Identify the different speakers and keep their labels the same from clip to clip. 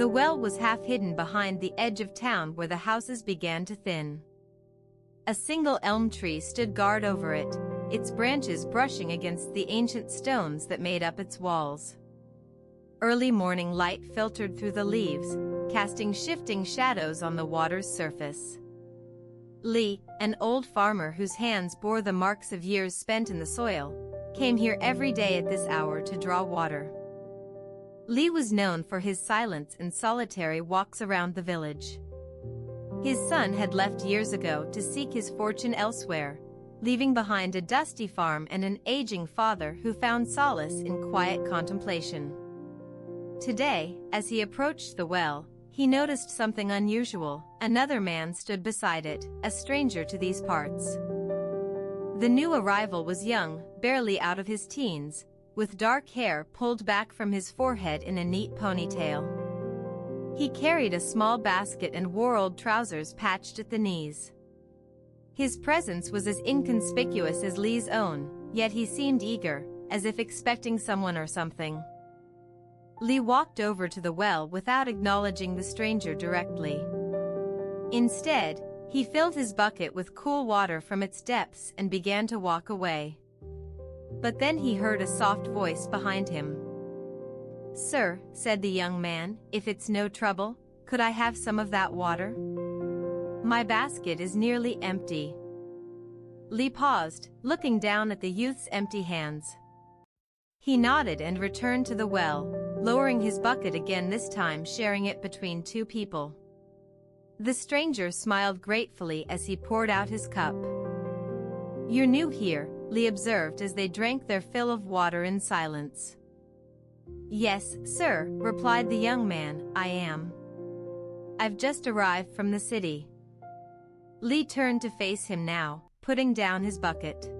Speaker 1: The well was half hidden behind the edge of town where the houses began to thin. A single elm tree stood guard over it, its branches brushing against the ancient stones that made up its walls. Early morning light filtered through the leaves, casting shifting shadows on the water's surface. Lee, an old farmer whose hands bore the marks of years spent in the soil, came here every day at this hour to draw water. Lee was known for his silence and solitary walks around the village. His son had left years ago to seek his fortune elsewhere, leaving behind a dusty farm and an aging father who found solace in quiet contemplation. Today, as he approached the well, he noticed something unusual. Another man stood beside it, a stranger to these parts. The new arrival was young, barely out of his teens, with dark hair pulled back from his forehead in a neat ponytail. He carried a small basket and wore old trousers patched at the knees. His presence was as inconspicuous as Lee's own, yet he seemed eager, as if expecting someone or something. Lee walked over to the well without acknowledging the stranger directly. Instead, he filled his bucket with cool water from its depths and began to walk away. But then he heard a soft voice behind him. "Sir," said the young man, "if it's no trouble, could I have some of that water? My basket is nearly empty." Lee paused, looking down at the youth's empty hands. He nodded and returned to the well, lowering his bucket again, this time sharing it between two people. The stranger smiled gratefully as he poured out his cup. "You're new here," Lee observed as they drank their fill of water in silence. "Yes, sir," replied the young man, "I am. I've just arrived from the city." Lee turned to face him now, putting down his bucket.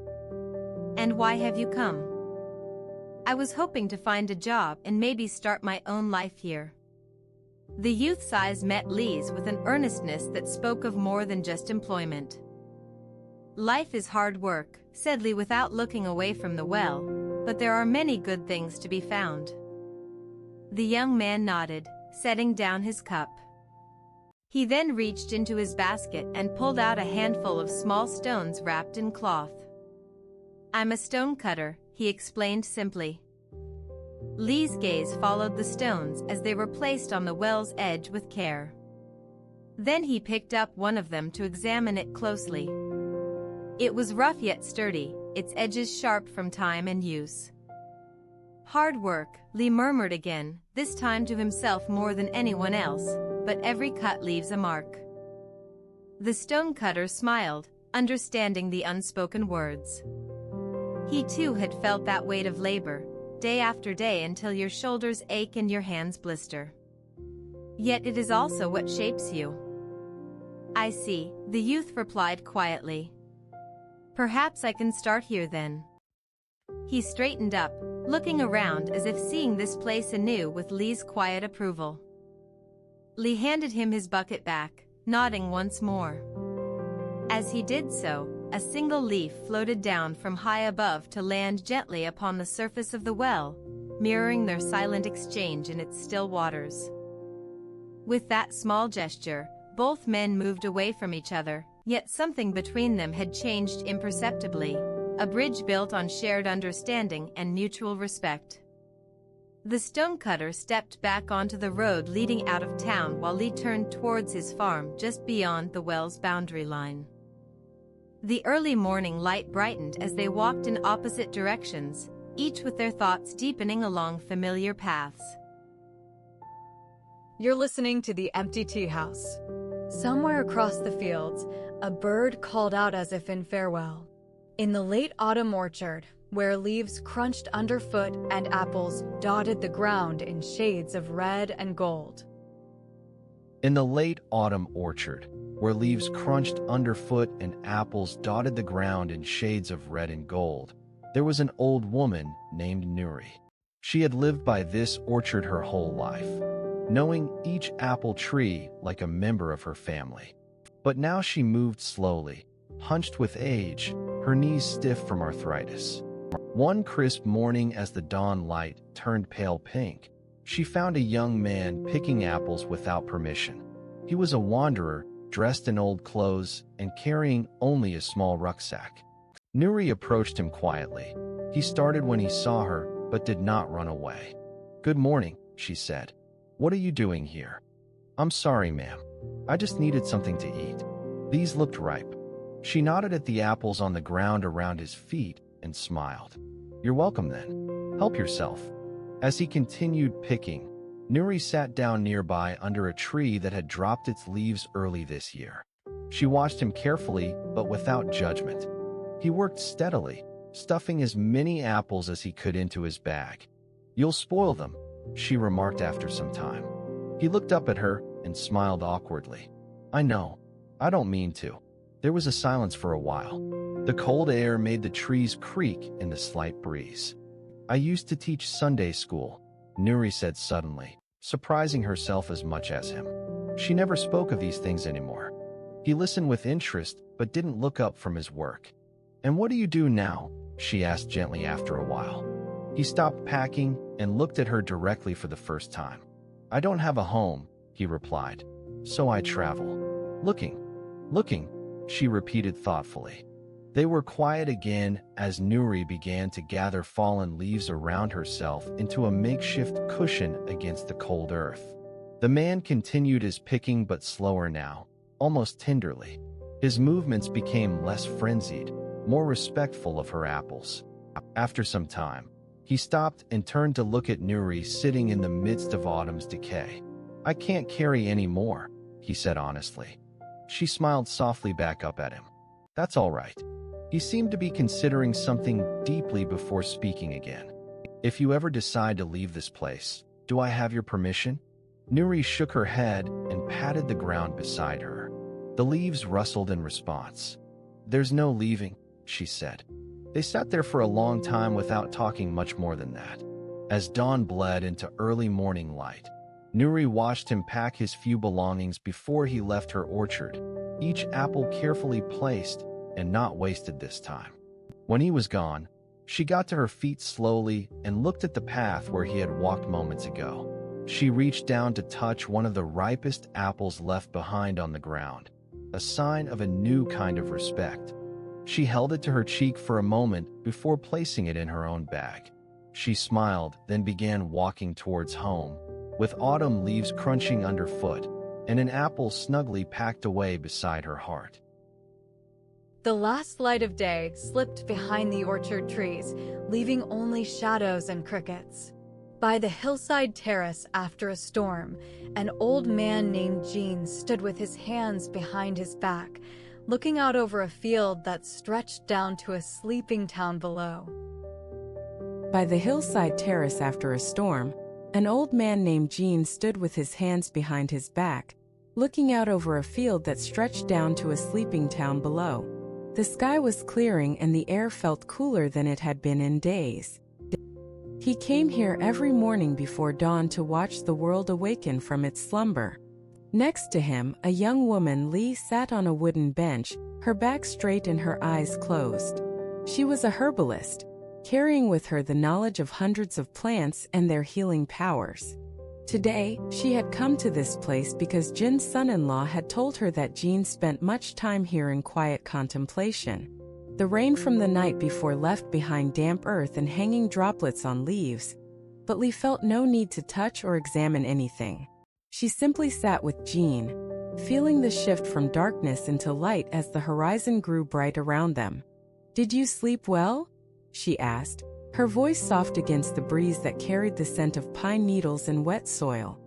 Speaker 1: "And why have you come?" "I was hoping to find a job and maybe start my own life here." The youth's eyes met Lee's with an earnestness that spoke of more than just employment. "Life is hard work," said Lee without looking away from the well, "but there are many good things to be found." The young man nodded, setting down his cup. He then reached into his basket and pulled out a handful of small stones wrapped in cloth. "I'm a stonecutter," he explained simply. Lee's gaze followed the stones as they were placed on the well's edge with care. Then he picked up one of them to examine it closely. It was rough yet sturdy, its edges sharp from time and use. "Hard work," Lee murmured again, this time to himself more than anyone else, "but every cut leaves a mark." The stonecutter smiled, understanding the unspoken words. He too had felt that weight of labor, day after day until your shoulders ache and your hands blister. Yet it is also what shapes you. "I see," the youth replied quietly. "Perhaps I can start here then." He straightened up, looking around as if seeing this place anew with Lee's quiet approval. Lee handed him his bucket back, nodding once more. As he did so, a single leaf floated down from high above to land gently upon the surface of the well, mirroring their silent exchange in its still waters. With that small gesture, both men moved away from each other, yet something between them had changed imperceptibly, a bridge built on shared understanding and mutual respect. The stonecutter stepped back onto the road leading out of town while Lee turned towards his farm just beyond the well's boundary line. The early morning light brightened as they walked in opposite directions, each with their thoughts deepening along familiar paths.
Speaker 2: You're listening to the Empty Teahouse. Somewhere across the fields, a bird called out as if in farewell. In the late autumn orchard, where leaves crunched underfoot and apples dotted the ground in shades of red and gold.
Speaker 3: In the late autumn orchard, where leaves crunched underfoot and apples dotted the ground in shades of red and gold, there was an old woman named Nuri. She had lived by this orchard her whole life, knowing each apple tree like a member of her family. But now she moved slowly, hunched with age, her knees stiff from arthritis. One crisp morning as the dawn light turned pale pink, She found a young man picking apples without permission. He was a wanderer, dressed in old clothes and carrying only a small rucksack. Nuri approached him quietly. He started when he saw her, but did not run away. "Good morning," she said. "What are you doing here?" "I'm sorry, ma'am. I just needed something to eat. These looked ripe." She nodded at the apples on the ground around his feet and smiled. "You're welcome then. Help yourself." As he continued picking, Nuri sat down nearby under a tree that had dropped its leaves early this year. She watched him carefully, but without judgment. He worked steadily, stuffing as many apples as he could into his bag. "You'll spoil them," she remarked after some time. He looked up at her and smiled awkwardly. "I know. I don't mean to." There was a silence for a while. The cold air made the trees creak in the slight breeze. "I used to teach Sunday school," Nuri said suddenly, surprising herself as much as him. She never spoke of these things anymore. He listened with interest, but didn't look up from his work. "And what do you do now?" she asked gently after a while. He stopped packing and looked at her directly for the first time. "I don't have a home," he replied. "So I travel." Looking, she repeated thoughtfully. They were quiet again as Nuri began to gather fallen leaves around herself into a makeshift cushion against the cold earth. The man continued his picking, but slower now, almost tenderly. His movements became less frenzied, more respectful of her apples. After some time, he stopped and turned to look at Nuri sitting in the midst of autumn's decay. "I can't carry any more," he said honestly. She smiled softly back up at him. "That's all right." He seemed to be considering something deeply before speaking again. "If you ever decide to leave this place, do I have your permission?" Nuri shook her head and patted the ground beside her. The leaves rustled in response. "There's no leaving," she said. They sat there for a long time without talking much more than that. As dawn bled into early morning light, Nuri watched him pack his few belongings before he left her orchard, each apple carefully placed and not wasted this time. When he was gone, she got to her feet slowly and looked at the path where he had walked moments ago. She reached down to touch one of the ripest apples left behind on the ground, a sign of a new kind of respect. She held it to her cheek for a moment before placing it in her own bag. She smiled, then began walking towards home, with autumn leaves crunching underfoot and an apple snugly packed away beside her heart.
Speaker 2: The last light of day slipped behind the orchard trees, leaving only shadows and crickets. By the hillside terrace after a storm, an old man named Jean stood with his hands behind his back, looking out over a field that stretched down to a sleeping town below.
Speaker 4: By the hillside terrace after a storm, an old man named Jean stood with his hands behind his back, looking out over a field that stretched down to a sleeping town below. The sky was clearing and the air felt cooler than it had been in days. He came here every morning before dawn to watch the world awaken from its slumber. Next to him, a young woman, Lee, sat on a wooden bench, her back straight and her eyes closed. She was a herbalist, carrying with her the knowledge of hundreds of plants and their healing powers. Today, she had come to this place because Jin's son-in-law had told her that Jean spent much time here in quiet contemplation. The rain from the night before left behind damp earth and hanging droplets on leaves, but Lee felt no need to touch or examine anything. She simply sat with Jean, feeling the shift from darkness into light as the horizon grew bright around them. "Did you sleep well?" she asked, her voice soft against the breeze that carried the scent of pine needles and wet soil.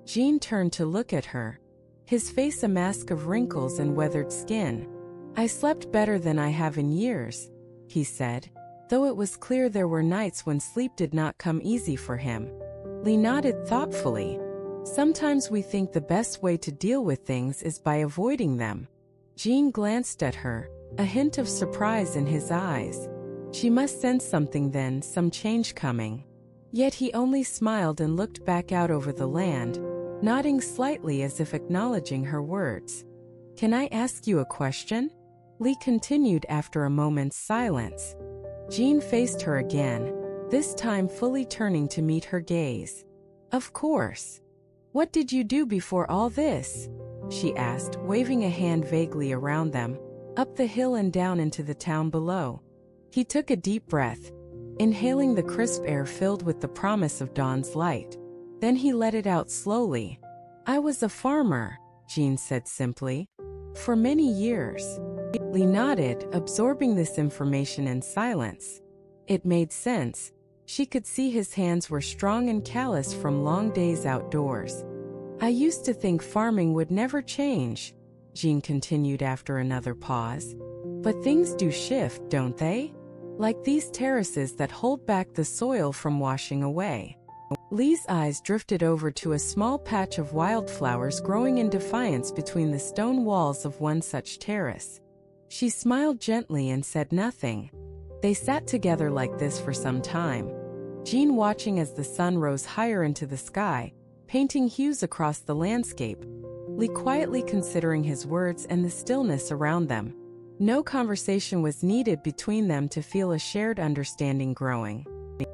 Speaker 4: Jean turned to look at her, his face a mask of wrinkles and weathered skin. "I slept better than I have in years," he said, though it was clear there were nights when sleep did not come easy for him. Lee nodded thoughtfully. "Sometimes we think the best way to deal with things is by avoiding them." Jean glanced at her, a hint of surprise in his eyes. She must sense something then, some change coming. Yet he only smiled and looked back out over the land, nodding slightly as if acknowledging her words. "Can I ask you a question?" Lee continued after a moment's silence. Jean faced her again, this time fully turning to meet her gaze. Of course. What did you do before all this? She asked, waving a hand vaguely around them, up the hill and down into the town below. He took a deep breath, inhaling the crisp air filled with the promise of dawn's light. Then he let it out slowly. I was a farmer, Jean said simply. For many years. Lee nodded, absorbing this information in silence. It made sense. She could see his hands were strong and callous from long days outdoors. I used to think farming would never change, Jean continued after another pause. But things do shift, don't they? Like these terraces that hold back the soil from washing away. Lee's eyes drifted over to a small patch of wildflowers growing in defiance between the stone walls of one such terrace. She smiled gently and said nothing. They sat together like this for some time, Jean watching as the sun rose higher into the sky, painting hues across the landscape, Lee quietly considering his words and the stillness around them. No conversation was needed between them to feel a shared understanding growing.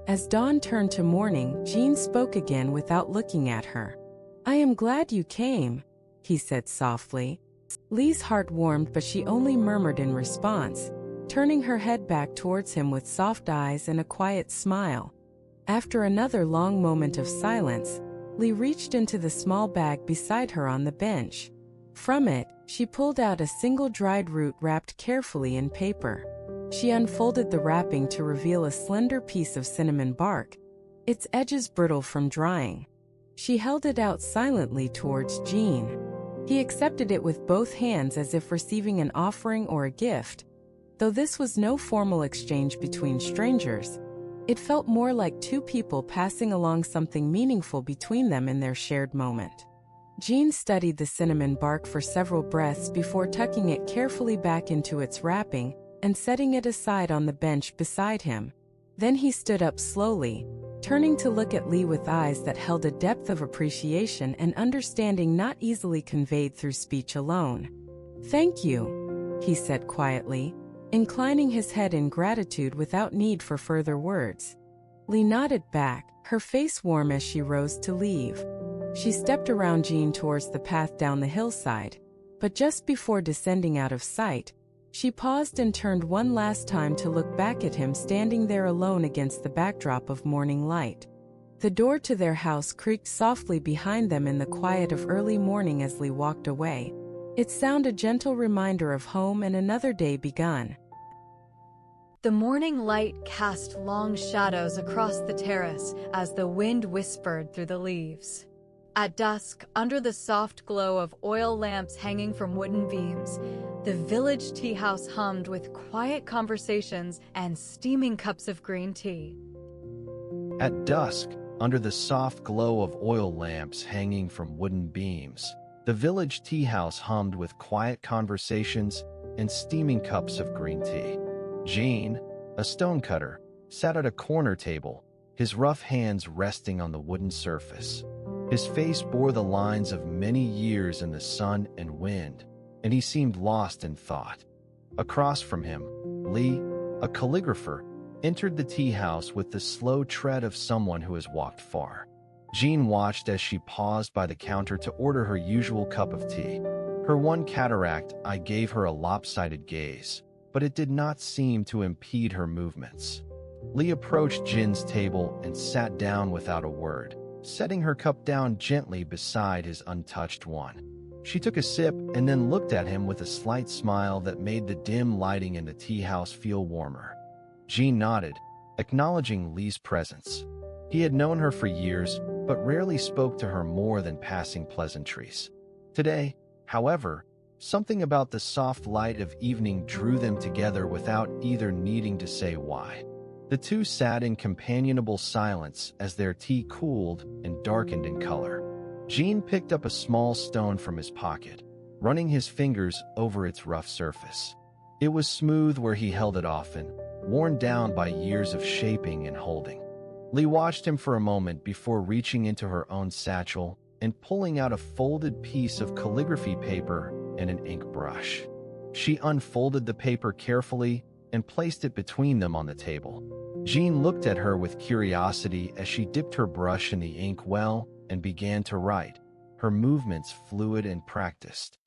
Speaker 4: As dawn turned to morning, Jean spoke again without looking at her. I am glad you came, he said softly. Lee's heart warmed, but she only murmured in response, turning her head back towards him with soft eyes and a quiet smile. After another long moment of silence, Lee reached into the small bag beside her on the bench. From it, she pulled out a single dried root wrapped carefully in paper. She unfolded the wrapping to reveal a slender piece of cinnamon bark, its edges brittle from drying. She held it out silently towards Jean. He accepted it with both hands as if receiving an offering or a gift. Though this was no formal exchange between strangers, it felt more like two people passing along something meaningful between them in their shared moment. Jean studied the cinnamon bark for several breaths before tucking it carefully back into its wrapping and setting it aside on the bench beside him. Then he stood up slowly, turning to look at Lee with eyes that held a depth of appreciation and understanding not easily conveyed through speech alone. Thank you, he said quietly, inclining his head in gratitude without need for further words. Lee nodded back, her face warm as she rose to leave. She stepped around Jean towards the path down the hillside, but just before descending out of sight, she paused and turned one last time to look back at him standing there alone against the backdrop of morning light. The door to their house creaked softly behind them in the quiet of early morning as Lee walked away, its sound a gentle reminder of home and another day begun.
Speaker 2: The morning light cast long shadows across the terrace as the wind whispered through the leaves. At dusk, under the soft glow of oil lamps hanging from wooden beams, the village tea house hummed with quiet conversations and steaming cups of green tea.
Speaker 3: At dusk, under the soft glow of oil lamps hanging from wooden beams, the village tea house hummed with quiet conversations and steaming cups of green tea. Jean, a stonecutter, sat at a corner table, his rough hands resting on the wooden surface. His face bore the lines of many years in the sun and wind, and he seemed lost in thought. Across from him, Lee, a calligrapher, entered the tea house with the slow tread of someone who has walked far. Jean watched as she paused by the counter to order her usual cup of tea. Her one cataract eye gave her a lopsided gaze, but it did not seem to impede her movements. Lee approached Jin's table and sat down without a word, setting her cup down gently beside his untouched one. She took a sip and then looked at him with a slight smile that made the dim lighting in the tea house feel warmer. Jean nodded, acknowledging Lee's presence. He had known her for years, but rarely spoke to her more than passing pleasantries. Today, however, something about the soft light of evening drew them together without either needing to say why. The two sat in companionable silence as their tea cooled and darkened in color. Jean picked up a small stone from his pocket, running his fingers over its rough surface. It was smooth where he held it often, worn down by years of shaping and holding. Lee watched him for a moment before reaching into her own satchel and pulling out a folded piece of calligraphy paper and an ink brush. She unfolded the paper carefully and placed it between them on the table. Jean looked at her with curiosity as she dipped her brush in the ink well and began to write, her movements fluid and practiced.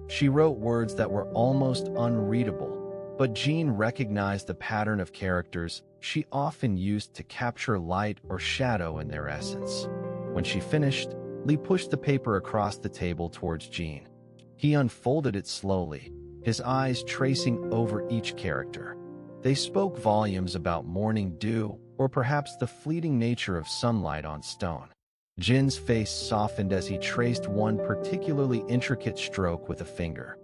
Speaker 3: She wrote words that were almost unreadable, but Jean recognized the pattern of characters she often used to capture light or shadow in their essence. When she finished, Lee pushed the paper across the table towards Jean. He unfolded it slowly, his eyes tracing over each character. They spoke volumes about morning dew or perhaps the fleeting nature of sunlight on stone. Jin's face softened as he traced one particularly intricate stroke with a finger.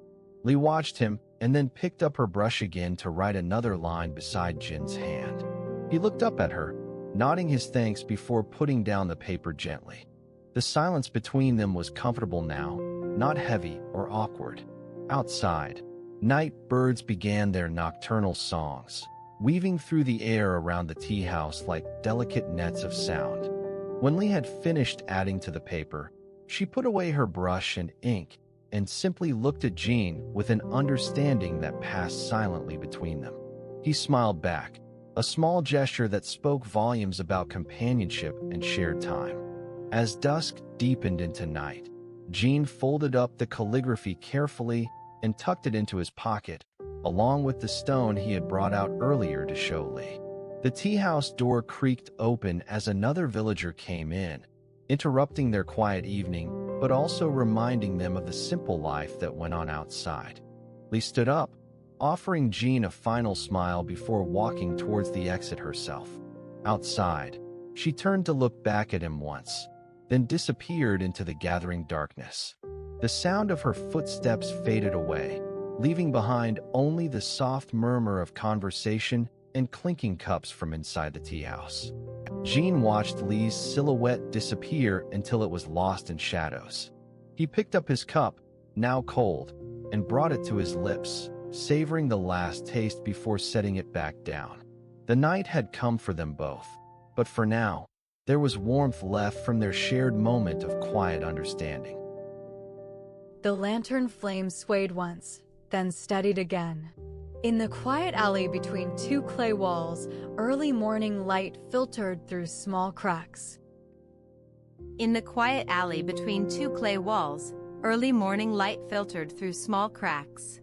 Speaker 3: Lee watched him and then picked up her brush again to write another line beside Jin's hand. He looked up at her, nodding his thanks before putting down the paper gently. The silence between them was comfortable now, not heavy or awkward. Outside, night birds began their nocturnal songs, weaving through the air around the tea house like delicate nets of sound. When Lee had finished adding to the paper, she put away her brush and ink and simply looked at Jean with an understanding that passed silently between them. He smiled back, a small gesture that spoke volumes about companionship and shared time. As dusk deepened into night, Jean folded up the calligraphy carefully and tucked it into his pocket, along with the stone he had brought out earlier to show Lee. The tea house door creaked open as another villager came in, interrupting their quiet evening, but also reminding them of the simple life that went on outside. Lee stood up, offering Jean a final smile before walking towards the exit herself. Outside, she turned to look back at him once, then disappeared into the gathering darkness. The sound of her footsteps faded away, leaving behind only the soft murmur of conversation and clinking cups from inside the tea house. Jean watched Lee's silhouette disappear until it was lost in shadows. He picked up his cup, now cold, and brought it to his lips, savoring the last taste before setting it back down. The night had come for them both, but for now, there was warmth left from their shared moment of quiet understanding.
Speaker 2: The lantern flame swayed once, then steadied again. In the quiet alley between two clay walls, early morning light filtered through small cracks.
Speaker 1: In the quiet alley between two clay walls, early morning light filtered through small cracks.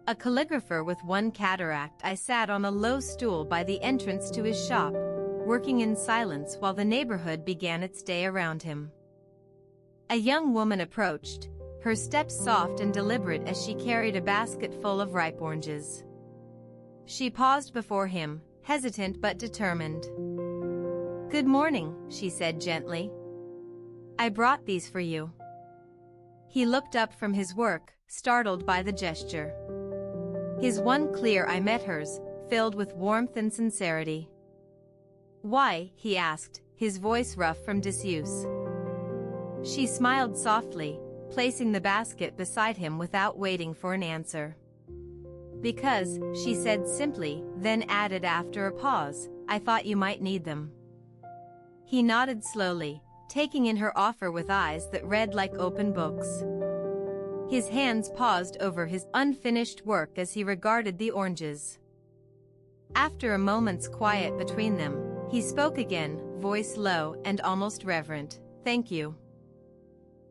Speaker 1: A calligrapher with one cataract, I sat on a low stool by the entrance to his shop, working in silence while the neighborhood began its day around him. A young woman approached, her steps soft and deliberate as she carried a basket full of ripe oranges. She paused before him, hesitant but determined. "Good morning," she said gently. "I brought these for you." He looked up from his work, startled by the gesture. His one clear eye met hers, filled with warmth and sincerity. "Why?" he asked, his voice rough from disuse. She smiled softly, placing the basket beside him without waiting for an answer. "Because," she said simply, then added after a pause, "I thought you might need them." He nodded slowly, taking in her offer with eyes that read like open books. His hands paused over his unfinished work as he regarded the oranges. After a moment's quiet between them, he spoke again, voice low and almost reverent. "Thank you."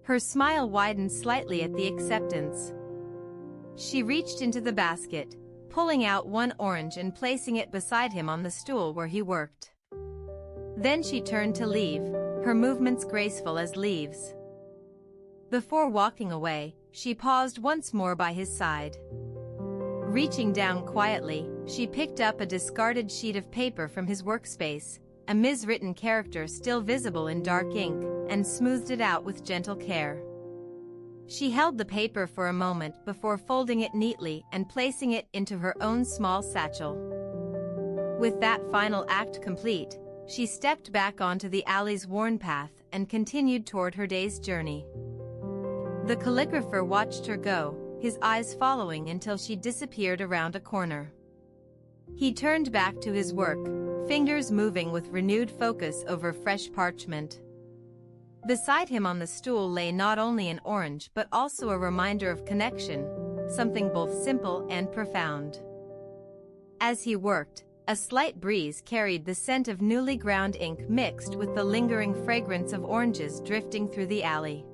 Speaker 1: Her smile widened slightly at the acceptance. She reached into the basket, pulling out one orange and placing it beside him on the stool where he worked. Then she turned to leave, her movements graceful as leaves. Before walking away, she paused once more by his side. Reaching down quietly, she picked up a discarded sheet of paper from his workspace, a miswritten character still visible in dark ink, and smoothed it out with gentle care. She held the paper for a moment before folding it neatly and placing it into her own small satchel. With that final act complete, she stepped back onto the alley's worn path and continued toward her day's journey. The calligrapher watched her go, his eyes following until she disappeared around a corner. He turned back to his work, fingers moving with renewed focus over fresh parchment. Beside him on the stool lay not only an orange but also a reminder of connection, something both simple and profound. As he worked, a slight breeze carried the scent of newly ground ink mixed with the lingering fragrance of oranges drifting through the alley.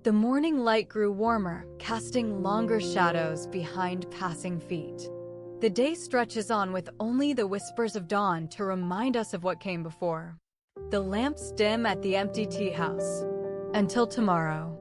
Speaker 2: The morning light grew warmer, casting longer shadows behind passing feet. The day stretches on with only the whispers of dawn to remind us of what came before. The lamps dim at the empty tea house. Until tomorrow.